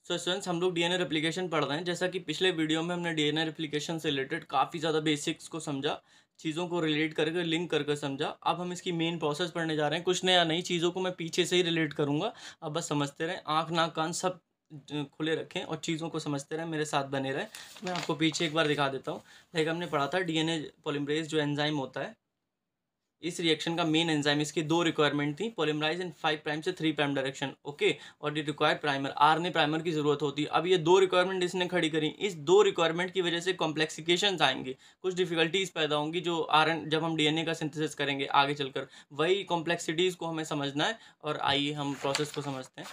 So students, हम लोग DNA replication पढ़ रहे हैं। जैसा कि पिछले वीडियो में हमने डीएनए रेप्लिकेशन से रिलेटेड काफ़ी ज़्यादा बेसिक्स को समझा, चीज़ों को रिलेट करके लिंक करके समझा। अब हम इसकी मेन प्रोसेस पढ़ने जा रहे हैं। कुछ नया नई चीज़ों को मैं पीछे से ही रिलेट करूँगा। अब बस समझते रहें, आँख नाक कान सब खुले रखें और चीज़ों को समझते रहें, मेरे साथ बने रहें। तो मैं आपको पीछे एक बार दिखा देता हूँ। लाइक हमने पढ़ा था डीएनए पॉलीमरेज जो एंजाइम होता है, इस रिएक्शन का मेन एंजाइम, इसकी दो रिक्वायरमेंट थी, पॉलीमराइज इन 5 प्राइम से 3 प्राइम डायरेक्शन। ओके, और ये रिक्वायर प्राइमर, आरएनए प्राइमर की जरूरत होती है। अब ये दो रिक्वायरमेंट इसने खड़ी करी। इस दो रिक्वायरमेंट की वजह से कॉम्प्लेक्सिकेशंस आएंगे, कुछ डिफिकल्टीज पैदा होंगी जो जब हम डीएनए का सिंथेसिस करेंगे आगे चलकर, वही कॉम्प्लेक्सिटीज को हमें समझना है। और आइए हम प्रोसेस को समझते हैं।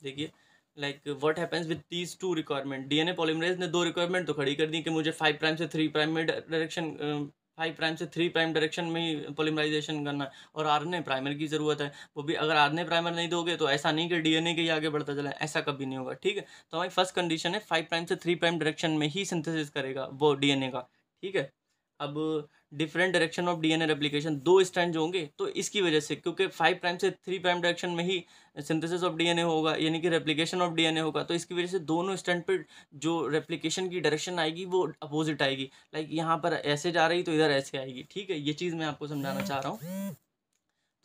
देखिए, like what happens with these two requirement. DNA polymerase ने दो रिक्वायरमेंट तो खड़ी कर दी कि मुझे 5 प्राइम से 3 प्राइम में डायरेक्शन, 5 प्राइम से 3 प्राइम डायरेक्शन में ही पॉलीमराइजेशन करना है, और आरएनए प्राइमर की ज़रूरत है। वो भी अगर आरएनए प्राइमर नहीं दोगे तो ऐसा नहीं कि डीएनए के ही आगे बढ़ता चला, ऐसा कभी नहीं होगा। ठीक है, तो हमारी फर्स्ट कंडीशन है 5 प्राइम से 3 प्राइम डायरेक्शन में ही सिंथेसिस करेगा वो डीएनए का। ठीक है, अब different direction of DNA replication, दो स्ट्रैंड जो होंगे तो इसकी वजह से, क्योंकि 5 प्राइम से 3 प्राइम डायरेक्शन में ही सिंथेसिस ऑफ डीएनए होगा, यानी कि रेप्लिकेशन ऑफ डीएनए होगा, तो इसकी वजह से दोनों स्ट्रैंड पे जो रेप्लिकेशन की डायरेक्शन आएगी वो अपोजिट आएगी। लाइक यहाँ पर ऐसे जा रही तो इधर ऐसे आएगी। ठीक है, ये चीज़ मैं आपको समझाना चाह रहा हूँ।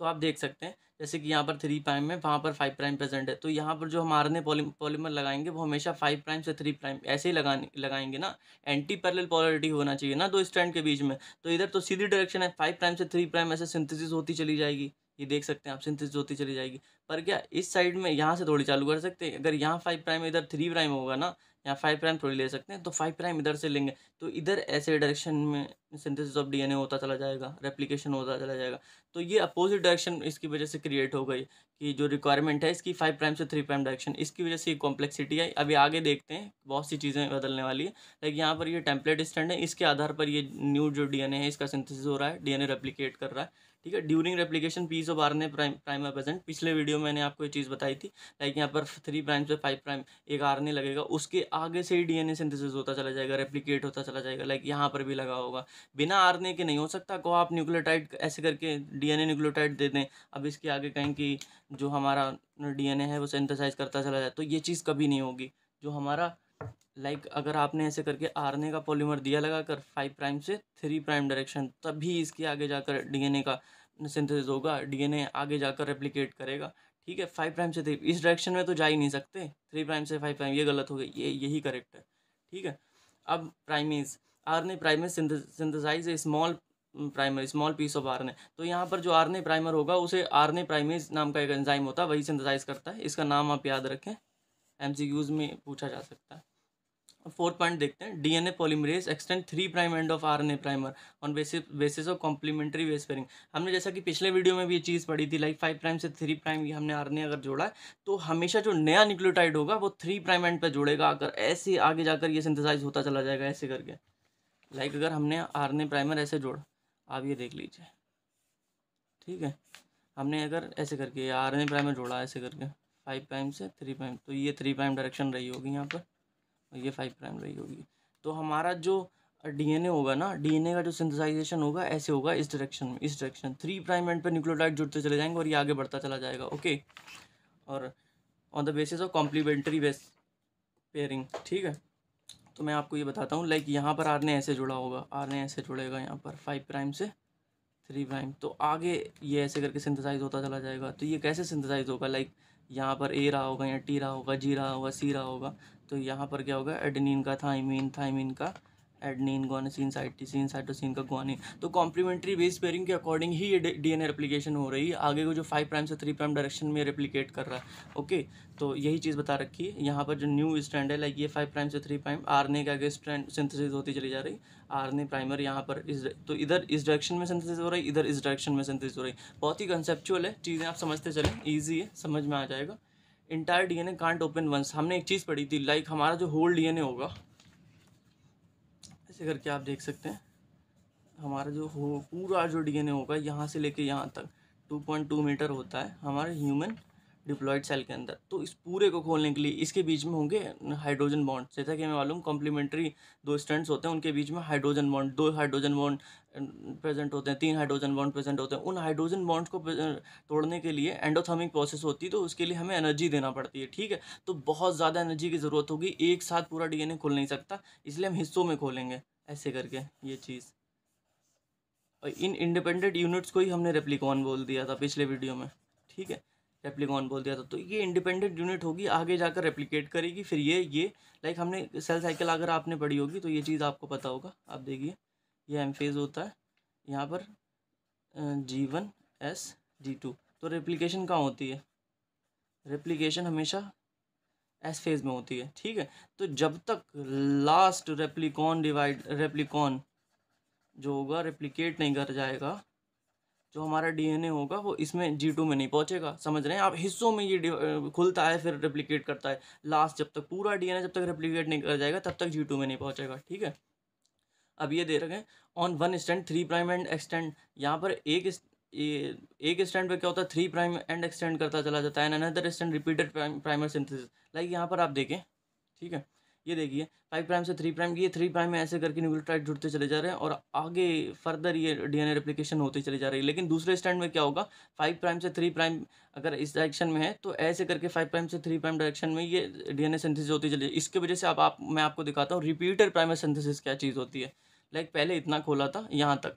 तो आप देख सकते हैं जैसे कि यहाँ पर 3 प्राइम में, वहाँ पर 5 प्राइम प्रेजेंट है, तो यहाँ पर जो हम आरएनए पॉलीमर लगाएंगे वो हमेशा 5 प्राइम से 3 प्राइम ऐसे ही लगाएंगे ना। एंटी पैरेलल पोलैरिटी होना चाहिए ना दो स्ट्रैंड के बीच में। तो इधर तो सीधी डायरेक्शन है, 5 प्राइम से 3 प्राइम ऐसे सिंथेसिस होती चली जाएगी। ये देख सकते हैं आप, सिंथेसिस होती चली जाएगी। पर क्या इस साइड में यहाँ से थोड़ी चालू कर सकते हैं? अगर यहाँ 5 प्राइम इधर 3 प्राइम होगा ना, यहाँ 5 प्राइम थोड़ी ले सकते हैं, तो 5 प्राइम इधर से लेंगे तो इधर ऐसे डायरेक्शन में सिंथेसिस ऑफ डीएनए होता चला जाएगा, रेप्लिकेशन होता चला जाएगा। तो ये अपोजिट डायरेक्शन इसकी वजह से क्रिएट हो गई कि जो रिक्वायरमेंट है इसकी 5 प्राइम से 3 प्राइम डायरेक्शन, इसकी वजह से ये कॉम्प्लेक्सिटी आई। अभी आगे देखते हैं, बहुत सी चीज़ें बदलने वाली है। लाइक यहाँ पर ये टेम्पलेट स्टैंड है, इसके आधार पर ये न्यू जो डीएनए है इसका सिंथेसिस हो रहा है, डीएनए रेप्लिकेट कर रहा है। ठीक है, during replication piece of RNA primer present. पिछले वीडियो में मैंने आपको ये चीज़ बताई थी। लाइक यहाँ पर 3 प्राइम से 5 प्राइम एक आरएनए लगेगा, उसके आगे से ही डीएनए सिंथेसिस होता चला जाएगा, रेप्लिकेट होता चला जाएगा। लाइक यहाँ पर भी लगा होगा, बिना आरएनए के नहीं हो सकता। को आप न्यूक्लियोटाइड ऐसे करके डीएनए न्यूक्लियोटाइड दे दें, अब इसके आगे कहें कि जो हमारा डीएनए है वो सिंथेसाइज करता चला जाए, तो ये चीज़ कभी नहीं होगी। जो हमारा लाइक अगर आपने ऐसे करके आरएनए का पॉलीमर दिया लगाकर 5 प्राइम से 3 प्राइम डायरेक्शन, तभी इसके आगे जाकर डीएनए का सिंथेसिस होगा, डीएनए आगे जाकर रेप्लिकेट करेगा। ठीक है, 5 प्राइम से 3 इस डायरेक्शन में तो जा ही नहीं सकते, 3 प्राइम से 5 प्राइम ये गलत हो गई, ये यही करेक्ट है। ठीक है, अब primase, RNA primase synthesize a small primer, small piece of RNA. तो यहाँ पर जो आरएनए प्राइमर होगा उसे आरएनए प्राइमेज नाम का एक एंजाइम होता है, वही सिंथेसाइज करता है। इसका नाम आप याद रखें, एमसीक्यूज में पूछा जा सकता है। फोर्थ पॉइंट देखते हैं, DNA polymerase extend 3 prime end of RNA primer on basis of complementary base pairing. हमने जैसा कि पिछले वीडियो में भी ये चीज़ पढ़ी थी, लाइक 5 प्राइम से 3 प्राइम ये हमने आरएनए अगर जोड़ा है तो हमेशा जो नया न्यूक्लियोटाइड होगा वो 3 प्राइम एंड पे जोड़ेगा, अगर ऐसे आगे जाकर ये सिंथेसाइज होता चला जाएगा ऐसे करके। लाइक अगर हमने आरएनए प्राइमर ऐसे जोड़ा, आप ये देख लीजिए। ठीक है, हमने अगर ऐसे करके आरएनए प्राइमर जोड़ा ऐसे करके 5 प्राइम से 3 प्राइम, तो ये 3 प्राइम डायरेक्शन रही होगी यहाँ पर, और ये 5 प्राइम रही होगी। तो हमारा जो डीएनए होगा ना, डीएनए का जो सिंथेसाइजेशन होगा ऐसे होगा, इस डायरेक्शन में, इस डायरेक्शन 3 प्राइम एंड पे न्यूक्लियोटाइड जुड़ते चले जाएंगे और ये आगे बढ़ता चला जाएगा। ओके, और on the basis of complementary base pairing. ठीक है, तो मैं आपको ये बताता हूँ, लाइक यहाँ पर आरएनए ऐसे जुड़ा होगा, आरएनए ऐसे जुड़ेगा यहाँ पर 5 प्राइम से 3 प्राइम, तो आगे ये ऐसे करके सिंथेसाइज होता चला जाएगा। तो ये कैसे सिंथेसाइज होगा, लाइक यहाँ पर ए रहा होगा, यहाँ टी रहा होगा, जी रहा होगा, सी रहा होगा, तो यहाँ पर क्या होगा, एडेनिन का थाइमीन, थाइमीन का एडनिन, गुआनिसिन साइटोसिन, साइटोसिन का गुआनिन। तो कॉम्प्लीमेंट्री बेस पेयरिंग के अकॉर्डिंग ही ये डीएनए रेप्लिकेशन हो रही है, आगे को जो 5 प्राइम से 3 प्राइम डायरेक्शन में रेप्लिकेट कर रहा है। ओके, तो यही चीज़ बता रखी है। यहाँ पर जो न्यू स्ट्रैंड है, लाइक ये 5 प्राइम से 3 प्राइम आरएनए के आगे स्ट्रैंड सिंथेसिस होती चली जा रही, आरएनए प्राइमर यहाँ पर तो इधर इस डायरेक्शन में सिंथेसिस हो रही, इधर इस डायरेक्शन में सिंथेसिस हो रही। बहुत ही कंसेप्चुअल है, चीज़ें आप समझते चलें, ईजी है, समझ में आ जाएगा। Entire DNA can't open once, हमने एक चीज़ पढ़ी थी, लाइक हमारा जो होल डीएनए होगा ऐसे करके आप देख सकते हैं, हमारा जो पूरा जो डीएनए होगा यहाँ से लेके यहाँ तक 2.2 मीटर होता है हमारा ह्यूमन डिप्लॉयड सेल के अंदर। तो इस पूरे को खोलने के लिए इसके बीच में होंगे हाइड्रोजन बॉन्ड, जैसा कि हमें मालूम कॉम्प्लीमेंट्री 2 स्ट्रैंड्स होते हैं, उनके बीच में hydrogen bond, 2 hydrogen bond present होते हैं, 3 हाइड्रोजन बॉन्ड प्रेजेंट होते हैं। उन हाइड्रोजन बॉन्ड्स को तोड़ने के लिए एंडोथर्मिक प्रोसेस होती है, तो उसके लिए हमें एनर्जी देना पड़ती है, ठीक है। तो बहुत ज़्यादा एनर्जी की ज़रूरत होगी, एक साथ पूरा डीएनए खोल नहीं सकता, इसलिए हम हिस्सों में खोलेंगे ऐसे करके ये चीज़। और इन इंडिपेंडेंट यूनिट्स को ही हमने रेप्लिकॉन बोल दिया था पिछले वीडियो में, ठीक है, रेप्लिकॉन बोल दिया था। तो ये इंडिपेंडेंट यूनिट होगी, आगे जाकर रेप्लिकेट करेगी, फिर ये लाइक हमने सेल साइकिल अगर आपने पढ़ी होगी तो ये चीज़ आपको पता होगा। आप देखिए ये एम फेज होता है, यहाँ पर G1 S G2। तो रेप्लिकेशन कहाँ होती है? रेप्लिकेशन हमेशा एस फेज में होती है, ठीक है। तो जब तक लास्ट रेप्लिकॉन जो होगा रेप्लिकेट नहीं कर जाएगा, जो हमारा डीएनए होगा वो इसमें G2 में नहीं पहुंचेगा। समझ रहे हैं आप? हिस्सों में ये खुलता है, फिर रेप्लिकेट करता है। लास्ट जब तक पूरा डीएनए जब तक रेप्लिकेट नहीं कर जाएगा तब तक G2 में नहीं पहुंचेगा, ठीक है। अब ये दे रखे हैं on one stand 3 prime and extend. यहाँ पर एक स्टैंड पे क्या होता है, 3 प्राइम एंड एक्सटेंड करता चला जाता है, and another stand repeated primer synthesis. Like यहाँ पर आप देखें, ठीक है, ये देखिए 5 प्राइम से 3 प्राइम, ये 3 प्राइम में ऐसे करके न्यूक्लियोटाइड जुड़ते चले जा रहे हैं और आगे फर्दर ये डीएनए रेप्लिकेशन होती चली जा रही है। लेकिन दूसरे स्टैंड में क्या होगा, 5 प्राइम से 3 प्राइम अगर इस डायरेक्शन में है तो ऐसे करके 5 प्राइम से 3 प्राइम डायरेक्शन में ये डीएनए सिंथेसिस होती चली। इसके वजह से अब मैं आपको दिखाता हूँ रिपीटेड प्राइमर सिंथेसिस क्या चीज़ होती है। लाइक पहले इतना खोला था यहाँ तक,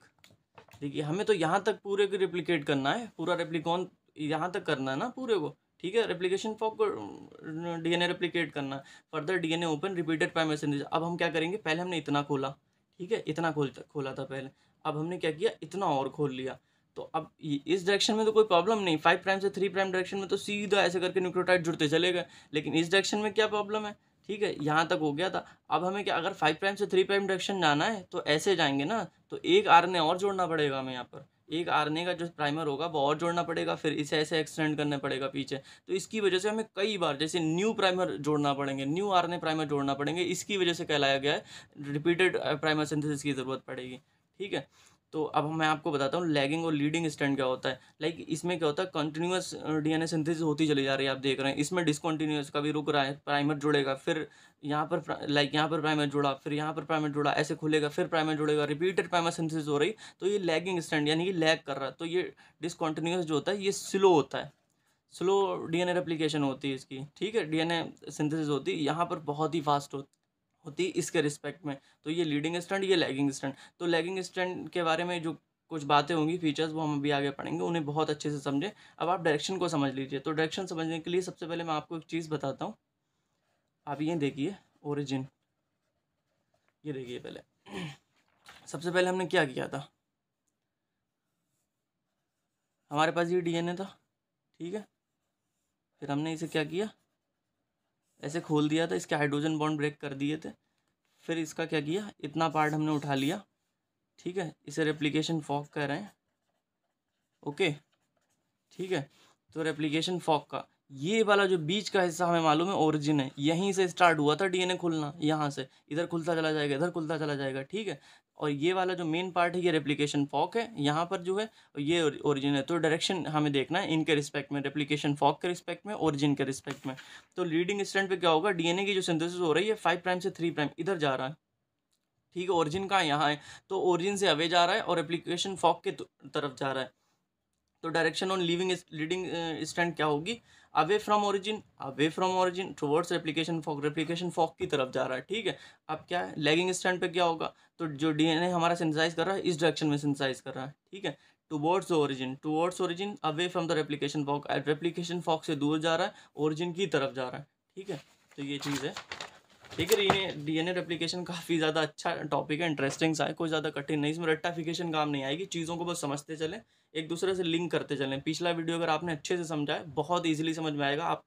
देखिए हमें तो यहाँ तक पूरे को रेप्लिकेट करना है, पूरा रेप्लिकॉन यहाँ तक करना है ना पूरे को, ठीक है। रेप्लिकेशन फॉर्क को डीएनए रेप्लिकेट करना है, further DNA open repeated primer synthesis. अब हम क्या करेंगे, पहले हमने इतना खोला, ठीक है, इतना खोला था पहले, अब हमने क्या किया, इतना और खोल लिया। तो अब इस डायरेक्शन में तो कोई प्रॉब्लम नहीं, 5 प्राइम से 3 प्राइम डायरेक्शन में तो सीधा ऐसे करके न्यूक्लियोटाइड जुड़ते चले गए। लेकिन इस डायरेक्शन में क्या प्रॉब्लम है, ठीक है, यहाँ तक हो गया था। अब हमें क्या, अगर 5 प्राइम से 3 प्राइम डायरेक्शन जाना है तो ऐसे जाएंगे ना, तो एक आरएनए और जोड़ना पड़ेगा हमें यहाँ पर, एक आरएनए का जो प्राइमर होगा वो और जोड़ना पड़ेगा, फिर इसे ऐसे एक्सटेंड करना पड़ेगा पीछे। तो इसकी वजह से हमें कई बार जैसे न्यू प्राइमर जोड़ना पड़ेंगे, न्यू आरएनए प्राइमर जोड़ना पड़ेंगे, इसकी वजह से कहलाया गया है रिपीटेड प्राइमर सिंथेसिस की ज़रूरत पड़ेगी, ठीक है। तो अब मैं आपको बताता हूँ लैगिंग और लीडिंग स्ट्रैंड क्या होता है। लाइक इसमें क्या होता है, कंटिन्यूअस डीएनए सिंथेसिस होती चली जा रही है, आप देख रहे हैं। इसमें डिसकंटिन्यूअस, कभी रुक रहा है, प्राइमर जुड़ेगा, फिर यहाँ पर लाइक यहाँ पर प्राइमर जुड़ा, फिर यहाँ पर प्राइमर जुड़ा, ऐसे खुलेगा, फिर प्राइमर जुड़ेगा, रिपीटेड प्राइमर सिंथेसिस हो रही। तो ये लैगिंग स्ट्रैंड यानी कि लैग कर रहा है। तो ये डिसकंटिन्यूअस जो होता है ये स्लो होता है, स्लो डीएनए रेप्लिकेशन होती है इसकी, ठीक है, डीएनए सिंथेसिस होती है। यहाँ पर बहुत ही फास्ट होती है इसके रिस्पेक्ट में। तो ये लीडिंग स्ट्रैंड, ये लैगिंग स्ट्रैंड। तो लैगिंग स्ट्रैंड के बारे में जो कुछ बातें होंगी, फीचर्स, वो हम अभी आगे पढ़ेंगे, उन्हें बहुत अच्छे से समझें। अब आप डायरेक्शन को समझ लीजिए। तो डायरेक्शन समझने के लिए सबसे पहले मैं आपको एक चीज़ बताता हूँ। आप ये देखिए ओरिजिन, ये देखिए पहले सबसे पहले हमने क्या किया था, हमारे पास ये डीएनए था, ठीक है, फिर हमने इसे क्या किया, ऐसे खोल दिया था, इसके हाइड्रोजन बॉन्ड ब्रेक कर दिए थे। फिर इसका क्या किया, इतना पार्ट हमने उठा लिया, ठीक है, इसे रेप्लिकेशन फॉर्क कह रहे हैं, ओके, ठीक है। तो रेप्लिकेशन फॉर्क का ये वाला जो बीच का हिस्सा हमें मालूम है ओरिजिन है, यहीं से स्टार्ट हुआ था डीएनए खुलना, यहाँ से इधर खुलता चला जाएगा, इधर खुलता चला जाएगा, ठीक है। और ये वाला जो मेन पार्ट है ये रेप्लिकेशन फॉर्क है, यहाँ पर जो है ये ओरिजिन है। तो डायरेक्शन हमें देखना है इनके रिस्पेक्ट में, रेप्लिकेशन फॉर्क के रिस्पेक्ट में, ओरिजिन के रिस्पेक्ट में। तो लीडिंग स्ट्रैंड पे क्या होगा, डीएनए की जो सिंथेसिस हो रही है 5 प्राइम से 3 प्राइम इधर जा रहा है, ठीक है। ओरिजिन कहाँ, यहाँ है, तो ओरिजिन से अवे जा रहा है और रेप्लिकेशन फॉर्क के तरफ जा रहा है। तो डायरेक्शन ऑन लीडिंग स्ट्रैंड क्या होगी, away from origin towards replication fork की तरफ जा रहा है, ठीक है। अब क्या है, लैगिंग स्ट्रैंड पे क्या होगा, तो जो डीएनए हमारा सिंथेसाइज कर रहा है इस डायरेक्शन में सिंथेसाइज कर रहा है, ठीक है, towards origin away from the replication fork से दूर जा रहा है, ओरिजिन की तरफ जा रहा है, ठीक है। तो ये चीज़ है, ठीक है। डीएनए रेप्लिकेशन काफ़ी ज़्यादा अच्छा टॉपिक है, इंटरेस्टिंग सा है, कोई ज़्यादा कठिन नहीं, इसमें रट्टाफिकेशन काम नहीं आएगी, चीज़ों को बस समझते चलें, एक दूसरे से लिंक करते चलें। पिछला वीडियो अगर आपने अच्छे से समझा है, बहुत ईजिली समझ में आएगा।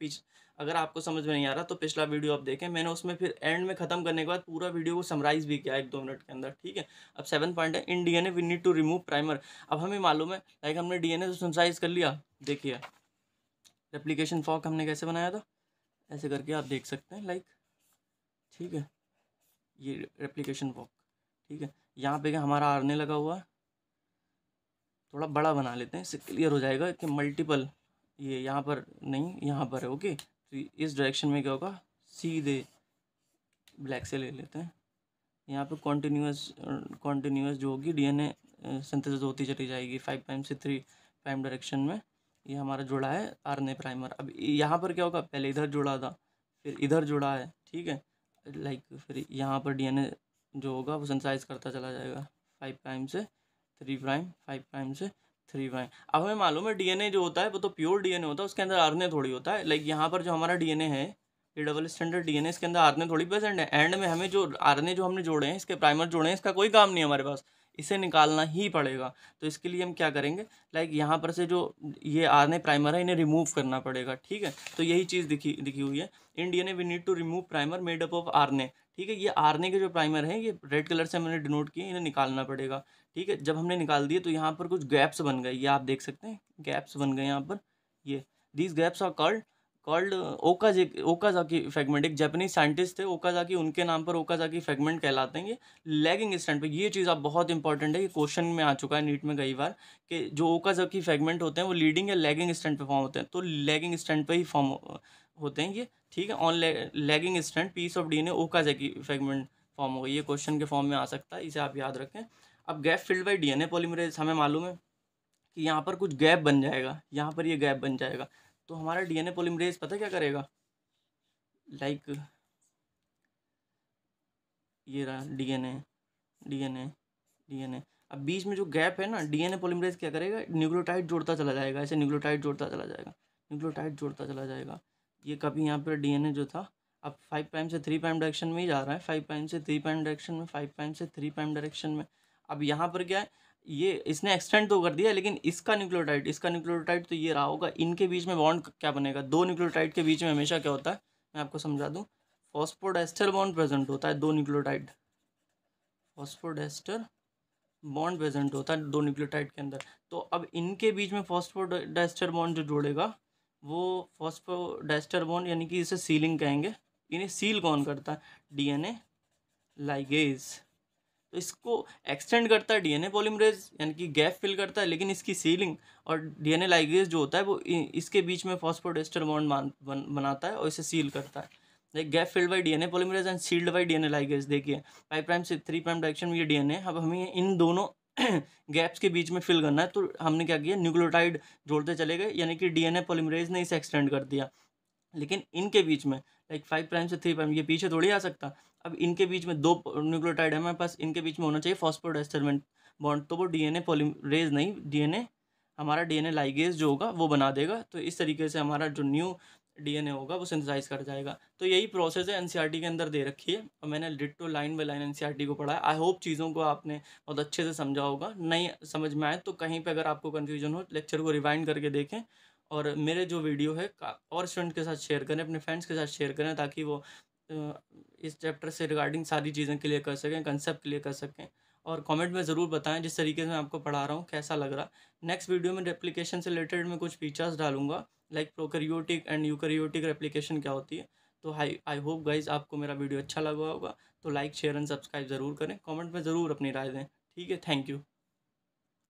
अगर आपको समझ में नहीं आ रहा तो पिछला वीडियो आप देखें, मैंने उसमें फिर एंड में ख़त्म करने के बाद पूरा वीडियो को समराइज़ भी किया 1-2 मिनट के अंदर, ठीक है। अब 7 पॉइंट है, in DNA we need to remove primer. अब हमें मालूम है, लाइक हमने डीएनए तो सिंथेसाइज कर लिया, देखिए रेप्लिकेशन फॉर्क हमने कैसे बनाया था, ऐसे करके आप देख सकते हैं, लाइक, ठीक है, ये रेप्लिकेशन वॉक, ठीक है। यहाँ पे क्या हमारा आरने लगा हुआ है, थोड़ा बड़ा बना लेते हैं, इससे क्लियर हो जाएगा कि मल्टीपल ये यहाँ पर नहीं, यहाँ पर है। ओके, तो इस डायरेक्शन में क्या होगा, सीधे ब्लैक से ले लेते हैं। यहाँ पे कॉन्टिन्यूस जो होगी डीएनए सिंथेसिस होती चली जाएगी 5 प्राइम से 3 प्राइम डायरेक्शन में। ये हमारा जुड़ा है आरएनए प्राइमर। अब यहाँ पर क्या होगा, पहले इधर जुड़ा था, फिर इधर जुड़ा है, ठीक है, लाइक फिर यहाँ पर डीएनए जो होगा वो सिंथेसाइज करता चला जाएगा 5 प्राइम से 3 प्राइम, 5 प्राइम से 3 प्राइम। अब हमें मालूम है डीएनए जो होता है वो तो प्योर डीएनए होता है, उसके अंदर आरएनए थोड़ी होता है। लाइक यहाँ पर जो हमारा डीएनए है, ये डबल स्टैंडर्ड डीएनए, इसके अंदर आरएनए थोड़ी प्रेजेंट है। एंड में हमें जो आरएनए जो हमने जोड़े हैं, इसके प्राइमर जोड़े हैं, इसका कोई काम नहीं है हमारे पास, इसे निकालना ही पड़ेगा। तो इसके लिए हम क्या करेंगे, लाइक यहाँ पर से जो ये आरएनए प्राइमर है इन्हें रिमूव करना पड़ेगा, ठीक है। तो यही चीज़ दिखी हुई है, in DNA we need to remove primer made up of RNA, ठीक है। ये आरएनए के जो प्राइमर हैं ये रेड कलर से हमने डिनोट किए, इन्हें निकालना पड़ेगा, ठीक है। जब हमने निकाल दिए तो यहाँ पर कुछ गैप्स बन गए, ये आप देख सकते हैं गैप्स बन गए यहाँ पर। ये these gaps are called Okazaki fragment. एक जापानीज साइंटिस्ट थे ओकाजाकी, उनके नाम पर ओकाजाकी फ्रेगमेंट कहलाते हैं। ये लैगिंग स्टैंड पे, ये चीज़ आप बहुत इंपॉर्टेंट है, ये क्वेश्चन में आ चुका है नीट में कई बार, कि जो ओकाजाकी फ्रेगमेंट होते हैं वो लीडिंग या लैगिंग स्टैंड पे फॉर्म होते हैं। तो लैगिंग स्टैंड पे ही फॉर्म होते हैं ये, ठीक है। On lagging strand piece of DNA Okazaki fragment form होगा, ये क्वेश्चन के फॉर्म में आ सकता है, इसे आप याद रखें। अब gap filled by DNA polymerase, हमें मालूम है कि यहाँ पर कुछ गैप बन जाएगा, यहाँ पर ये गैप बन जाएगा। तो हमारा डीएनए पॉलीमरेज पता क्या करेगा, लाइक ये रहा डीएनए डीएनए डीएनए। अब बीच में जो गैप है ना, डीएनए पॉलीमरेज क्या करेगा, न्यूक्लियोटाइड जोड़ता चला जाएगा, ऐसे न्यूक्लियोटाइड जोड़ता चला जाएगा, न्यूक्लियोटाइड जोड़ता चला जाएगा। ये कभी यहाँ पर डीएनए जो था अब 5 प्राइम से 3 प्राइम डायरेक्शन में ही जा रहा है, 5 प्राइम से 3 प्राइम डायरेक्शन में, 5 प्राइम से 3 प्राइम डायरेक्शन में। अब यहाँ पर क्या है, ये इसने एक्सटेंड तो कर दिया, लेकिन इसका न्यूक्लियोटाइड तो ये रहा होगा, इनके बीच में बॉन्ड क्या बनेगा, दो न्यूक्लियोटाइड के बीच में हमेशा क्या होता है, मैं आपको समझा दूँ, फॉस्फोडेस्टर बॉन्ड प्रेजेंट होता है, दो न्यूक्लियोटाइड, फॉस्फोडेस्टर बॉन्ड प्रेजेंट होता है दो न्यूक्लियोटाइड के अंदर। तो अब इनके बीच में फॉस्फोडाइस्टर बॉन्ड जो जोड़ेगा वो फॉस्फोडाइस्टर बॉन्ड, यानी कि इसे सीलिंग कहेंगे। इन्हें सील कौन करता है, डीएनए लाइगेज। तो इसको एक्सटेंड करता है डीएनए पॉलीमरेज, यानी कि गैप फिल करता है, लेकिन इसकी सीलिंग और डीएनए लाइगेज जो होता है वो इसके बीच में फॉस्फोडाइस्टर बॉन्ड बनाता है और इसे सील करता है। Like gap filled by DNA polymerase and sealed by DNA ligase. देखिए 5 प्राइम से 3 प्राइम डायरेक्शन में ये डीएनए, अब हमें इन दोनों गैप्स के बीच में फिल करना है। तो हमने क्या किया, न्यूक्लियोटाइड जोड़ते चले गए, यानी कि डीएनए पॉलीमरेज ने इसे एक्सटेंड कर दिया। लेकिन इनके बीच में लाइक 5 प्राइम से 3 प्राइम, ये पीछे थोड़ी आ सकता। अब इनके बीच में दो न्यूक्लियोटाइड है हमारे पास, इनके बीच में होना चाहिए फॉस्फोडाइस्टर बॉन्ड, तो वो डीएनए पॉलीमरेज नहीं, डीएनए हमारा डीएनए लाइगेज जो होगा वो बना देगा। तो इस तरीके से हमारा जो न्यू डीएनए होगा वो सिंथेसाइज कर जाएगा। तो यही प्रोसेस है, एनसीईआरटी के अंदर दे रखी है और मैंने ditto line by line NCERT को पढ़ा है। आई होप चीज़ों को आपने बहुत अच्छे से समझा होगा। नहीं समझ में आए तो कहीं पे अगर आपको कन्फ्यूजन हो, लेक्चर को रिवाइंड करके देखें और मेरे जो वीडियो है और स्टूडेंट के साथ शेयर करें, अपने फ्रेंड्स के साथ शेयर करें, ताकि वो इस चैप्टर से रिगार्डिंग सारी चीज़ें क्लियर कर सकें, कंसेप्ट क्लियर कर सकें। और कमेंट में ज़रूर बताएं जिस तरीके से मैं आपको पढ़ा रहा हूँ कैसा लग रहा। नेक्स्ट वीडियो में रेप्लिकेशन से रिलेटेड मैं कुछ फीचर्स डालूंगा, like prokaryotic and eukaryotic replication क्या होती है। तो आई होप गाइज आपको मेरा वीडियो अच्छा लगा होगा। तो लाइक शेयर एंड सब्सक्राइब ज़रूर करें, कमेंट में ज़रूर अपनी राय दें। ठीक है, थैंक यू।